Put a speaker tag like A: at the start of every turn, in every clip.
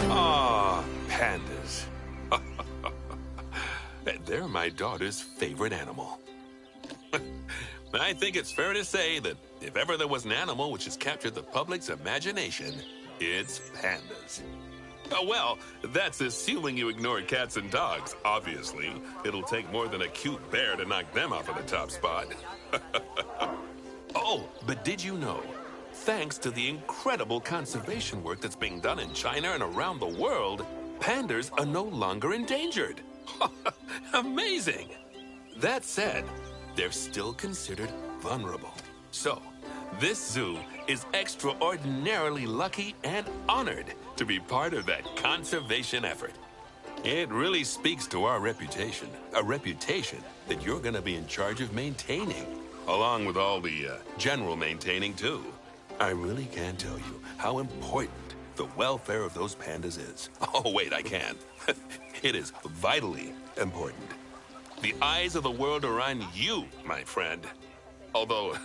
A: Ah, pandas. They're my daughter's favorite animal. I think it's fair to say that if ever there was an animal which has captured the public's imagination, it's pandas. Well, that's assuming you ignore cats and dogs, obviously. It'll take more than a cute bear to knock them off of the top spot. Oh, but did you know? Thanks to the incredible conservation work that's being done in China and around the world, pandas are no longer endangered. Amazing! That said, they're still considered vulnerable. So, this zoo is extraordinarily lucky and honored to be part of that conservation effort. It really speaks to our reputation, a reputation that you're going to be in charge of maintaining, along with all the general maintaining too. I really can't tell you how important the welfare of those pandas is. Oh, wait, I can't. It is vitally important. The eyes of the world are on you, my friend. Although,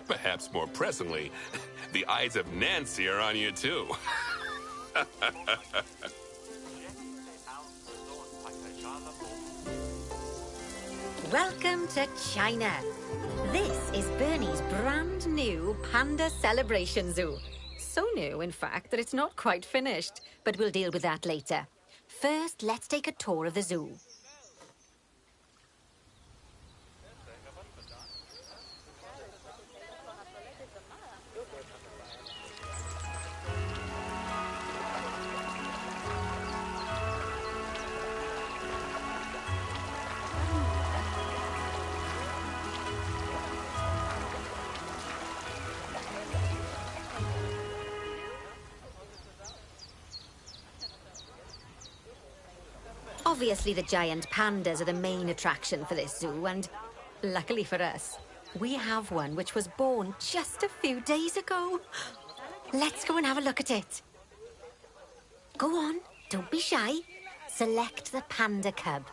A: perhaps more pressingly, the eyes of Nancy are on you too.
B: Welcome to China. This is Bernie's brand new Panda Celebration Zoo. So new, in fact, that it's not quite finished, but we'll deal with that later. First, let's take a tour of the zoo. Obviously, the giant pandas are the main attraction for this zoo, and luckily for us, we have one which was born just a few days ago. Let's go and have a look at it. Go on, don't be shy. Select the panda cub.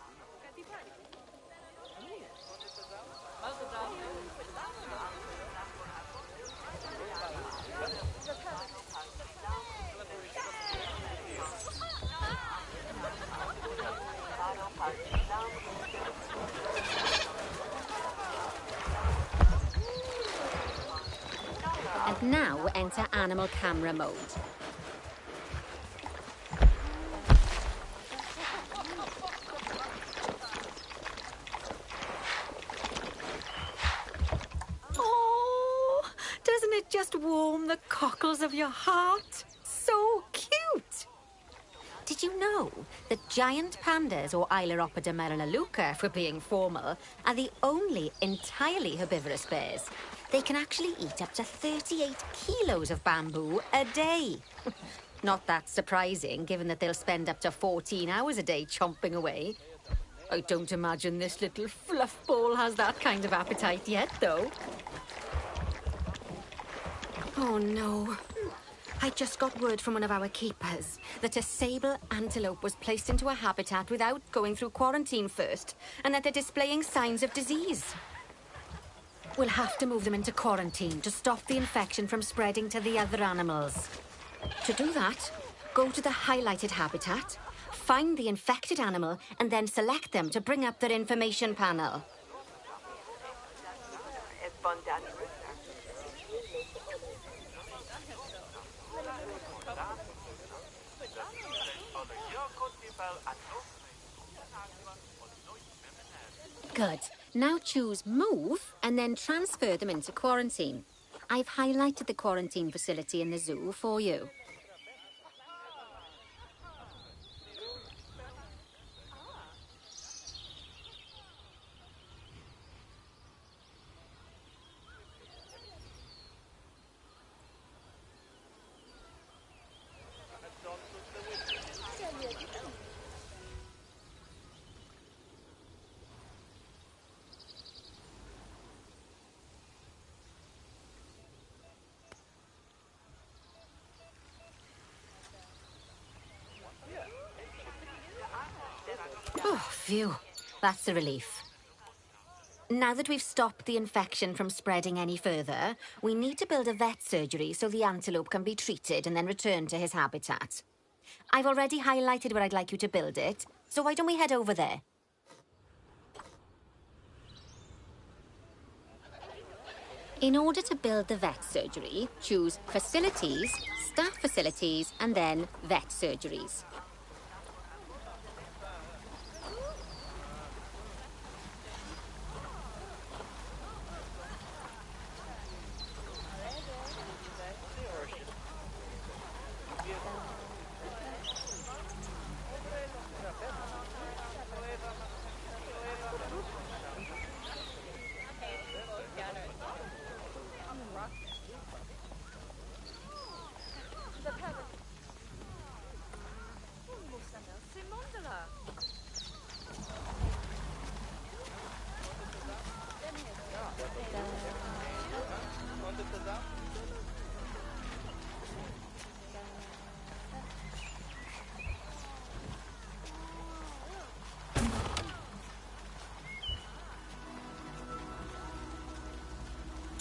B: And now enter animal camera mode. Oh, doesn't it just warm the cockles of your heart? So cute! Did you know that giant pandas, or Ailuropoda melaleuca, if we're being formal, are the only entirely herbivorous bears? They can actually eat up to 38 kilos of bamboo a day. Not that surprising, given that they'll spend up to 14 hours a day chomping away. I don't imagine this little fluff ball has that kind of appetite yet, though. Oh, no. I just got word from one of our keepers that a sable antelope was placed into a habitat without going through quarantine first, and that they're displaying signs of disease. We'll have to move them into quarantine to stop the infection from spreading to the other animals. To do that, go to the highlighted habitat, find the infected animal, and then select them to bring up their information panel. Good. Now choose Move and then transfer them into quarantine. I've highlighted the quarantine facility in the zoo for you. Oh, phew. That's a relief. Now that we've stopped the infection from spreading any further, we need to build a vet surgery so the antelope can be treated and then returned to his habitat. I've already highlighted where I'd like you to build it, so why don't we head over there? In order to build the vet surgery, choose Facilities, Staff Facilities, and then Vet Surgeries.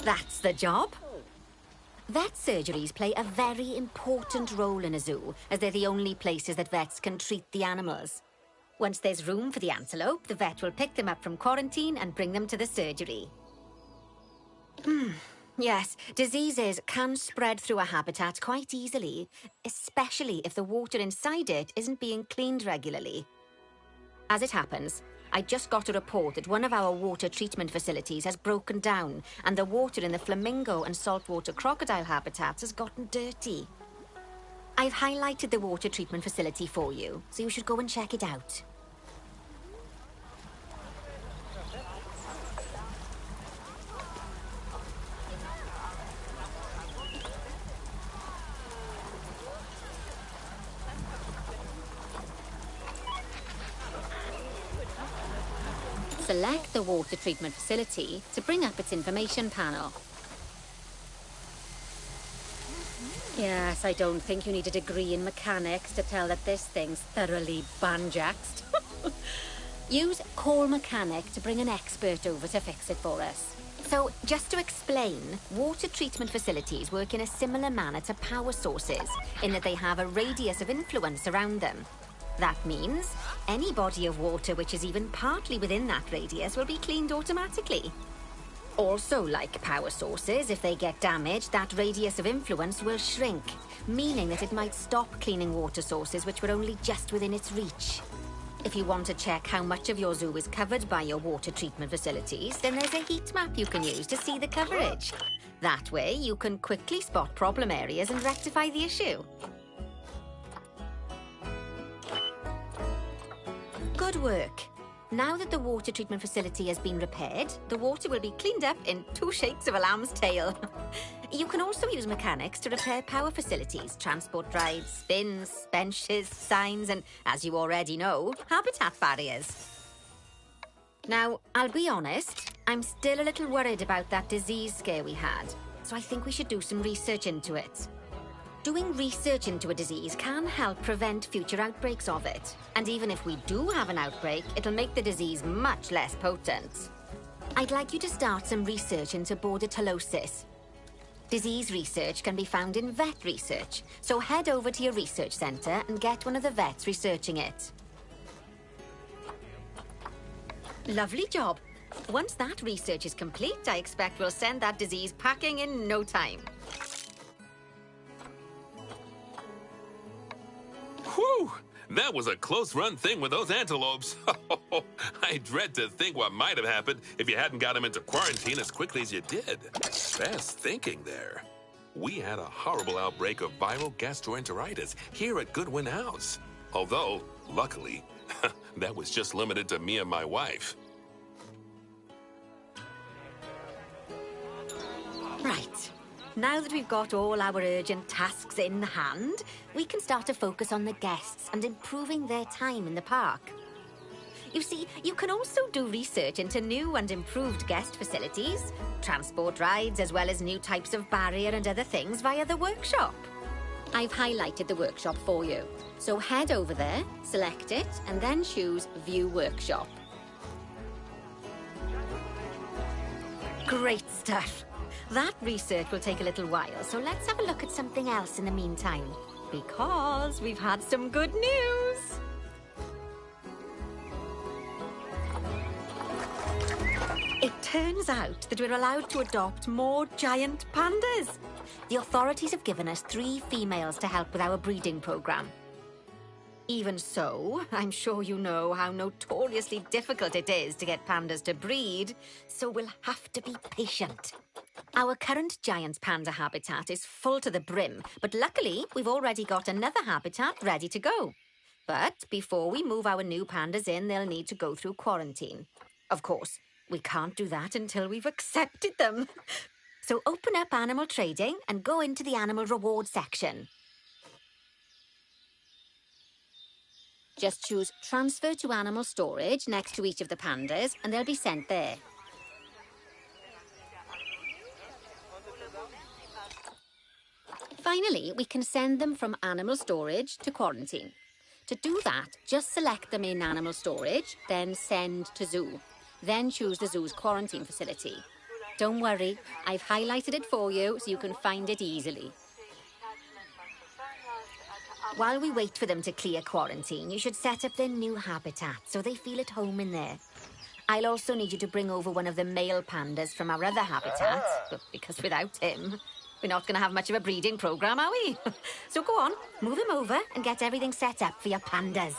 B: That's the job. Vet surgeries play a very important role in a zoo, as they're the only places that vets can treat the animals. Once there's room for the antelope, the vet will pick them up from quarantine and bring them to the surgery. Yes, diseases can spread through a habitat quite easily, especially if the water inside it isn't being cleaned regularly. As it happens, I just got a report that one of our water treatment facilities has broken down and the water in the flamingo and saltwater crocodile habitats has gotten dirty. I've highlighted the water treatment facility for you, so you should go and check it out. Select the water treatment facility to bring up its information panel. Yes, I don't think you need a degree in mechanics to tell that this thing's thoroughly banjaxed. Use Call Mechanic to bring an expert over to fix it for us. So, just to explain, water treatment facilities work in a similar manner to power sources, in that they have a radius of influence around them. That means any body of water which is even partly within that radius will be cleaned automatically. Also, like power sources, if they get damaged, that radius of influence will shrink, meaning that it might stop cleaning water sources which were only just within its reach. If you want to check how much of your zoo is covered by your water treatment facilities, then there's a heat map you can use to see the coverage. That way, you can quickly spot problem areas and rectify the issue. Good work. Now that the water treatment facility has been repaired, the water will be cleaned up in 2 shakes of a lamb's tail. You can also use mechanics to repair power facilities, transport rides, bins, benches, signs, and, as you already know, habitat barriers. Now, I'll be honest, I'm still a little worried about that disease scare we had, so I think we should do some research into it. Doing research into a disease can help prevent future outbreaks of it. And even if we do have an outbreak, it'll make the disease much less potent. I'd like you to start some research into bordetellosis. Disease research can be found in vet research, so head over to your research centre and get one of the vets researching it. Lovely job. Once that research is complete, I expect we'll send that disease packing in no time.
A: Whew! That was a close-run thing with those antelopes. I dread to think what might have happened if you hadn't got them into quarantine as quickly as you did. Fast thinking there. We had a horrible outbreak of viral gastroenteritis here at Goodwin House. Although, luckily, that was just limited to me and my wife.
B: Right. Now that we've got all our urgent tasks in hand, we can start to focus on the guests and improving their time in the park. You see, you can also do research into new and improved guest facilities, transport rides, as well as new types of barrier and other things via the workshop. I've highlighted the workshop for you. So head over there, select it, and then choose View Workshop. Great stuff. That research will take a little while, so let's have a look at something else in the meantime. Because we've had some good news. It turns out that we're allowed to adopt more giant pandas. The authorities have given us 3 females to help with our breeding program. Even so, I'm sure you know how notoriously difficult it is to get pandas to breed, so we'll have to be patient. Our current giant panda habitat is full to the brim, but luckily we've already got another habitat ready to go. But before we move our new pandas in, they'll need to go through quarantine. Of course, we can't do that until we've accepted them. So open up animal trading and go into the animal reward section. Just choose transfer to animal storage next to each of the pandas and they'll be sent there. Finally, we can send them from animal storage to quarantine. To do that, just select them in animal storage, then send to zoo. Then choose the zoo's quarantine facility. Don't worry, I've highlighted it for you so you can find it easily. While we wait for them to clear quarantine, you should set up their new habitat so they feel at home in there. I'll also need you to bring over one of the male pandas from our other habitat, because without him, we're not going to have much of a breeding program, are we? So go on, move him over and get everything set up for your pandas.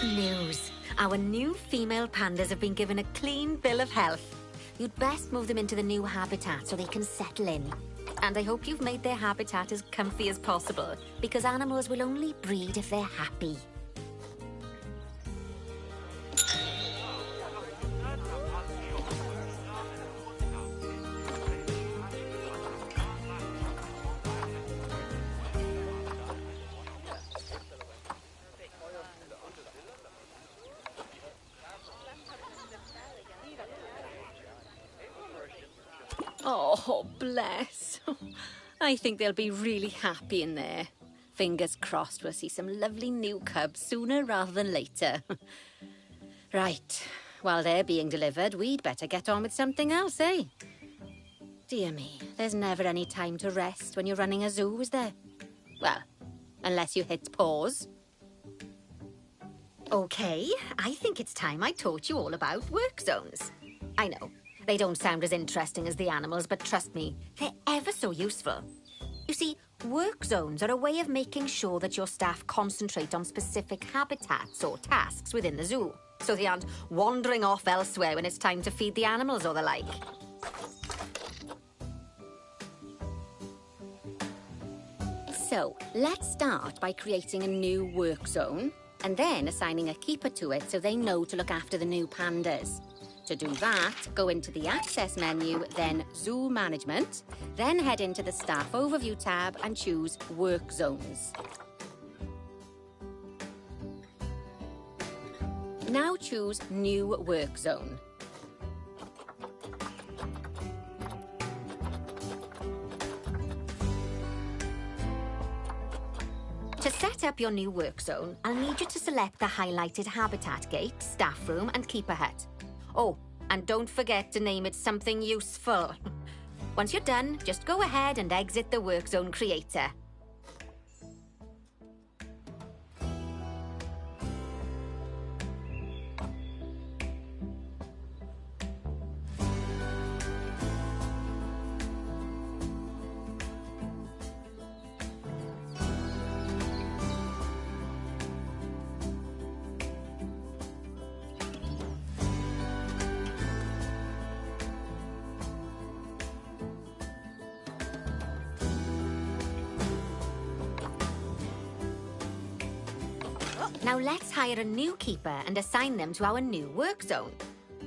B: News. Our new female pandas have been given a clean bill of health. You'd best move them into the new habitat so they can settle in. And I hope you've made their habitat as comfy as possible, because animals will only breed if they're happy. Oh, bless. I think they'll be really happy in there. Fingers crossed we'll see some lovely new cubs sooner rather than later. Right, while they're being delivered, we'd better get on with something else, eh? Dear me, there's never any time to rest when you're running a zoo, is there? Well, unless you hit pause. Okay, I think it's time I taught you all about work zones. I know. They don't sound as interesting as the animals, but trust me, they're ever so useful. You see, work zones are a way of making sure that your staff concentrate on specific habitats or tasks within the zoo, so they aren't wandering off elsewhere when it's time to feed the animals or the like. So, let's start by creating a new work zone, and then assigning a keeper to it so they know to look after the new pandas. To do that, go into the Access menu, then Zoo Management, then head into the Staff Overview tab and choose Work Zones. Now choose New Work Zone. To set up your new work zone, I'll need you to select the highlighted Habitat Gate, Staff Room and Keeper Hut. Oh, and don't forget to name it something useful. Once you're done, just go ahead and exit the Work Zone Creator. Now let's hire a new keeper and assign them to our new work zone.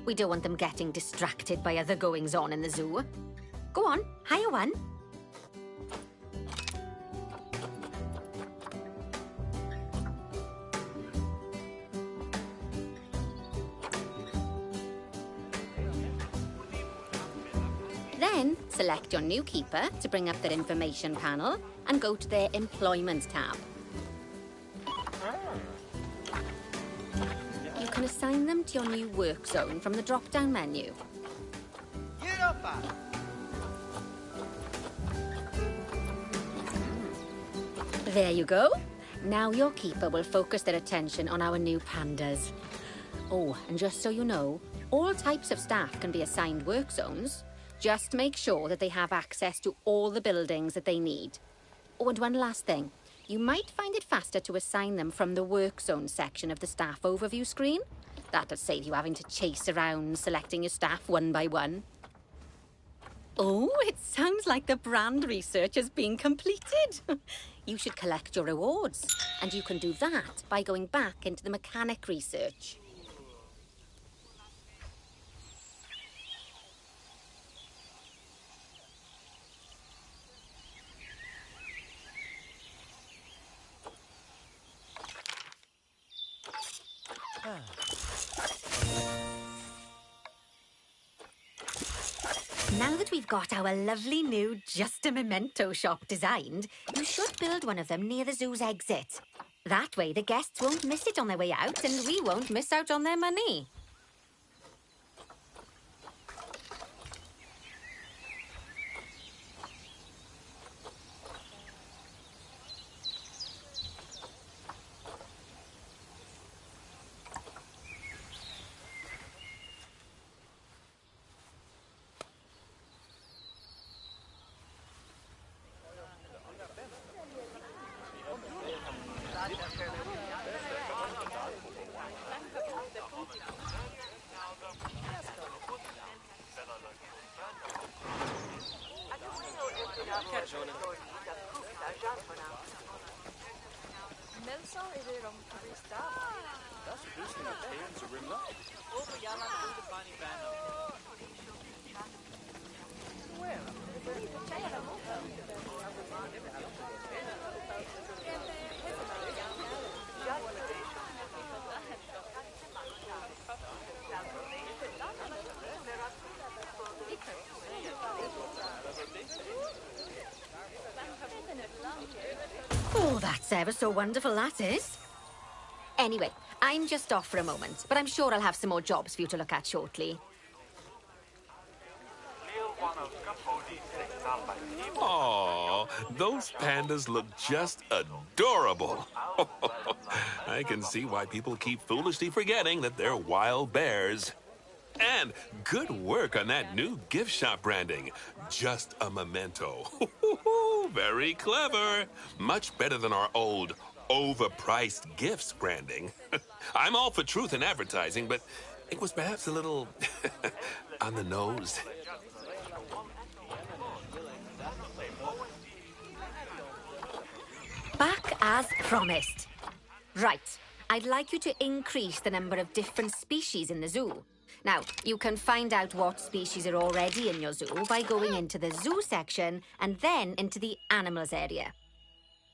B: We don't want them getting distracted by other goings-on in the zoo. Go on, hire one. Then, select your new keeper to bring up their information panel and go to their Employment tab. You can assign them to your new work zone from the drop-down menu. There you go. Now your keeper will focus their attention on our new pandas. Oh, and just so you know, all types of staff can be assigned work zones. Just make sure that they have access to all the buildings that they need. Oh, and one last thing. You might find it faster to assign them from the work zone section of the staff overview screen. That'll save you having to chase around, selecting your staff one by one. Oh, it sounds like the brand research has been completed. You should collect your rewards, and you can do that by going back into the mechanic research. Now that we've got our lovely new Just a Memento shop designed, you should build one of them near the zoo's exit. That way the guests won't miss it on their way out and we won't miss out on their money. Oh, that's ever so wonderful, that is. Anyway, I'm just off for a moment, but I'm sure I'll have some more jobs for you to look at shortly.
A: Aw, those pandas look just adorable. I can see why people keep foolishly forgetting that they're wild bears. And good work on that new gift shop branding. Just a memento. Very clever. Much better than our old overpriced gifts branding. I'm all for truth in advertising, but it was perhaps a little on the nose.
B: Back as promised. Right. I'd like you to increase the number of different species in the zoo. Now, you can find out what species are already in your zoo by going into the zoo section and then into the animals area.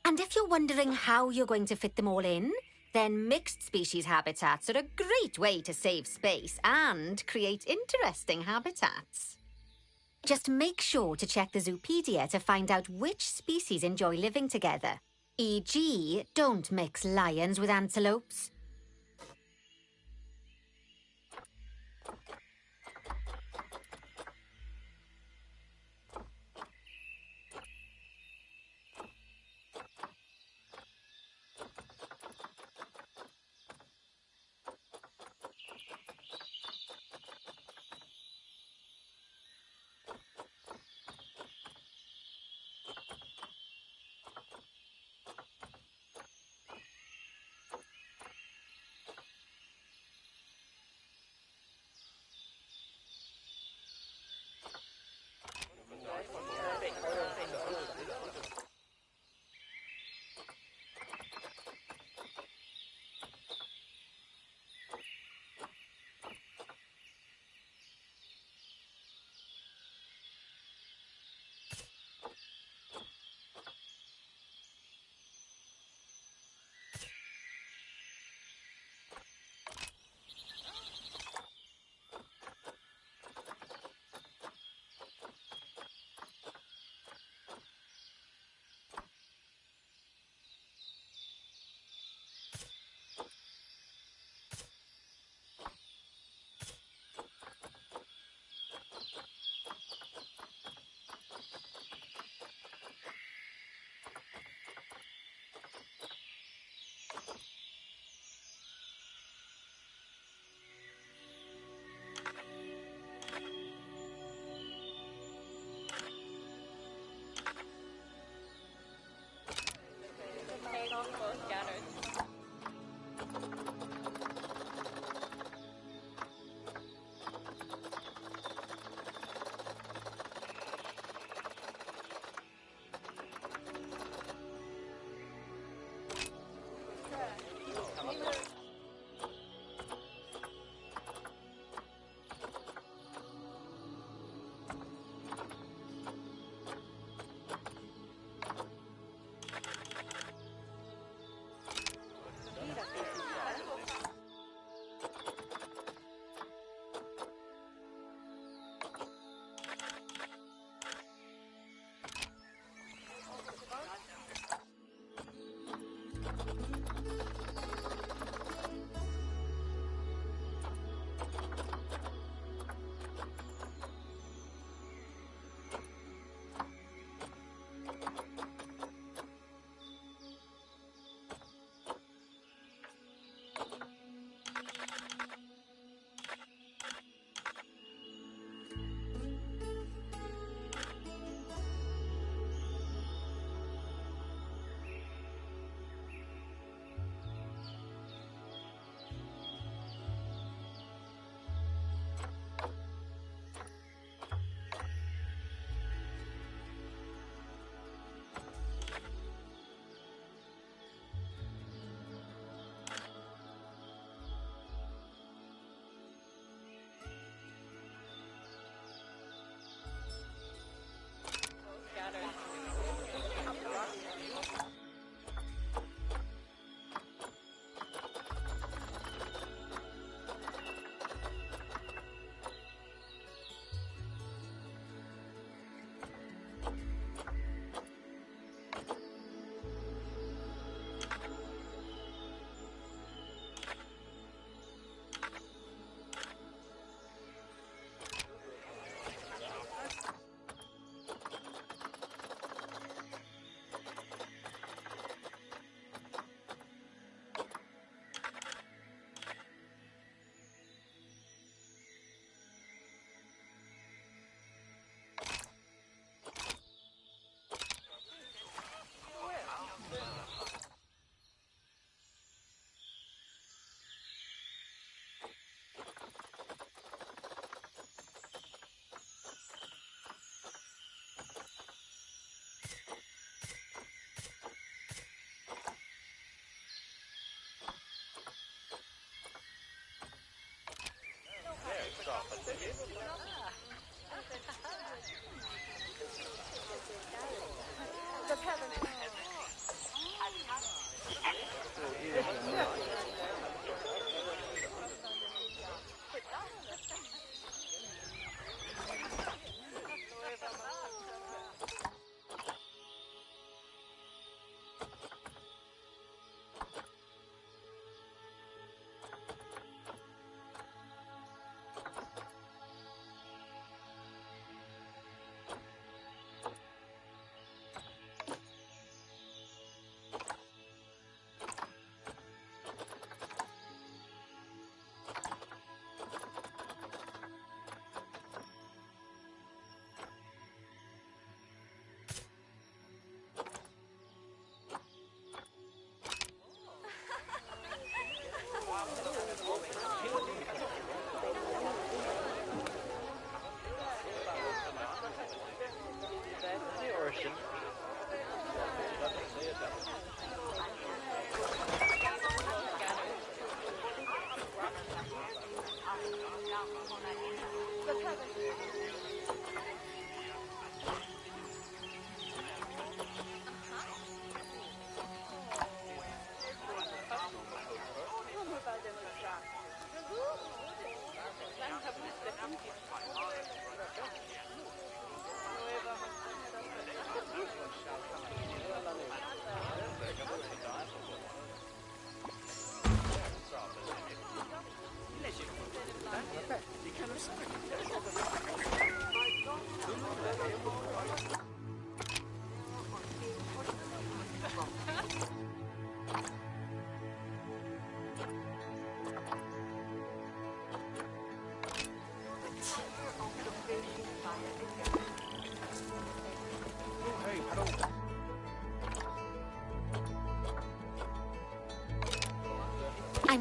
B: And if you're wondering how you're going to fit them all in, then mixed species habitats are a great way to save space and create interesting habitats. Just make sure to check the Zoopedia to find out which species enjoy living together. E.g., don't mix lions with antelopes.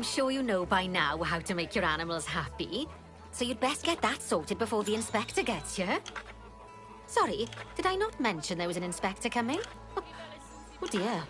B: I'm sure you know by now how to make your animals happy. So you'd best get that sorted before the inspector gets here. Sorry, did I not mention there was an inspector coming? Oh dear.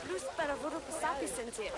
C: Plus para voru pasapi sentire.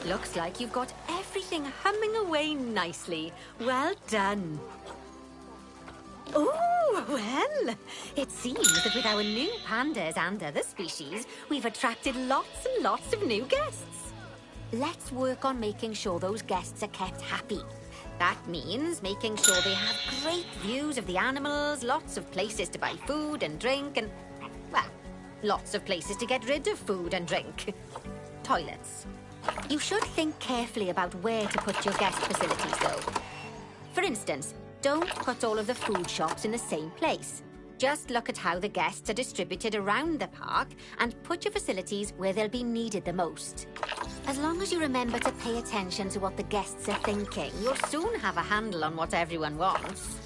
B: Looks like you've got everything humming away nicely. Well done. Oh, well, it seems that with our new pandas and other species, we've attracted lots and lots of new guests. Let's work on making sure those guests are kept happy. That means making sure they have great views of the animals, lots of places to buy food and drink, and, well, lots of places to get rid of food and drink. Toilets. You should think carefully about where to put your guest facilities, though. For instance, don't put all of the food shops in the same place. Just look at how the guests are distributed around the park and put your facilities where they'll be needed the most. As long as you remember to pay attention to what the guests are thinking, you'll soon have a handle on what everyone wants.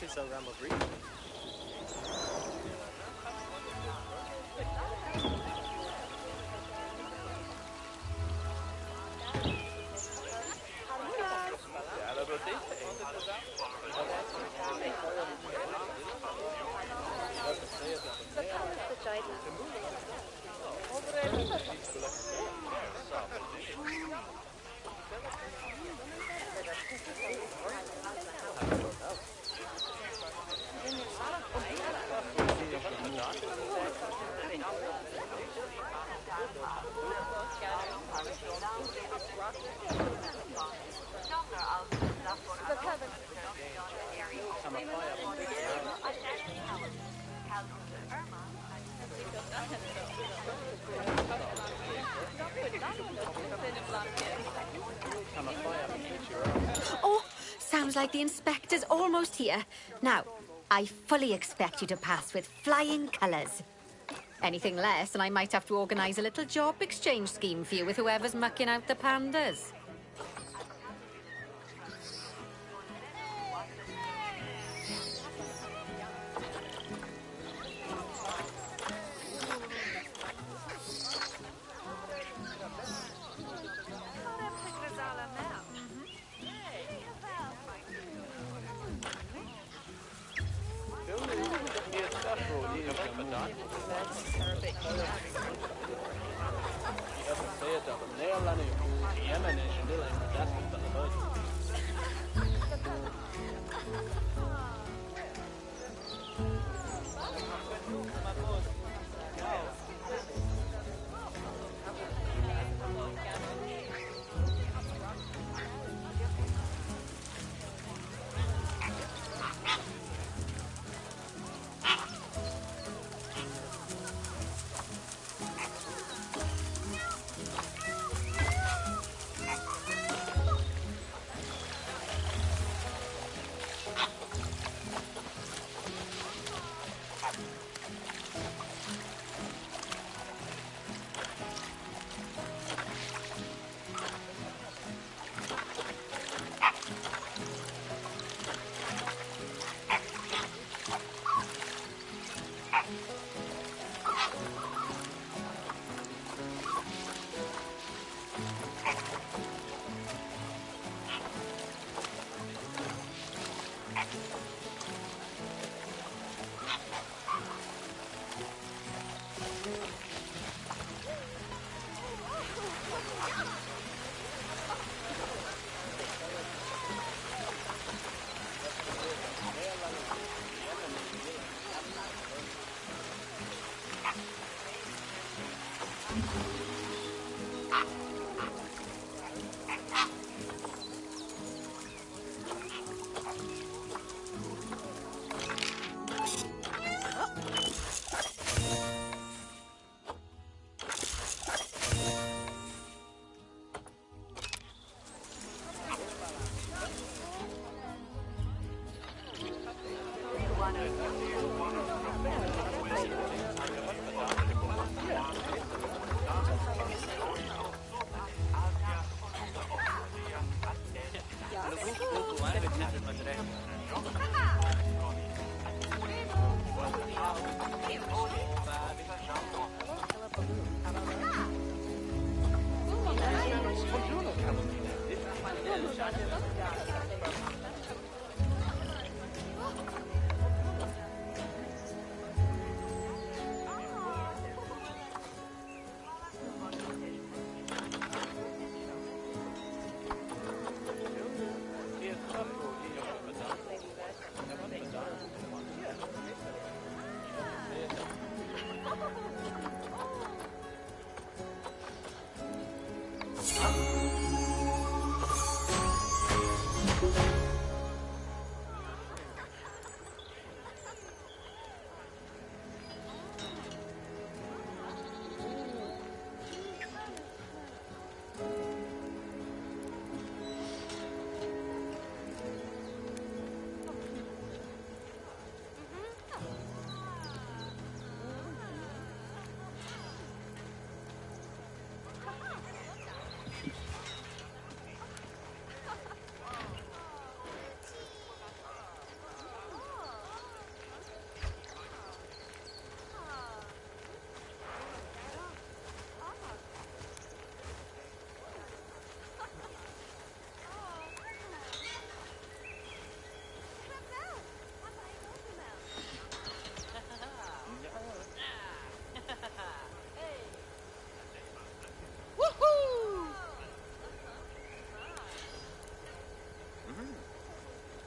D: is a ram of reed.
B: Oh, sounds like the inspector's almost here. Now, I fully expect you to pass with flying colours. Anything less, and I might have to organise a little job exchange scheme for you with whoever's mucking out the pandas.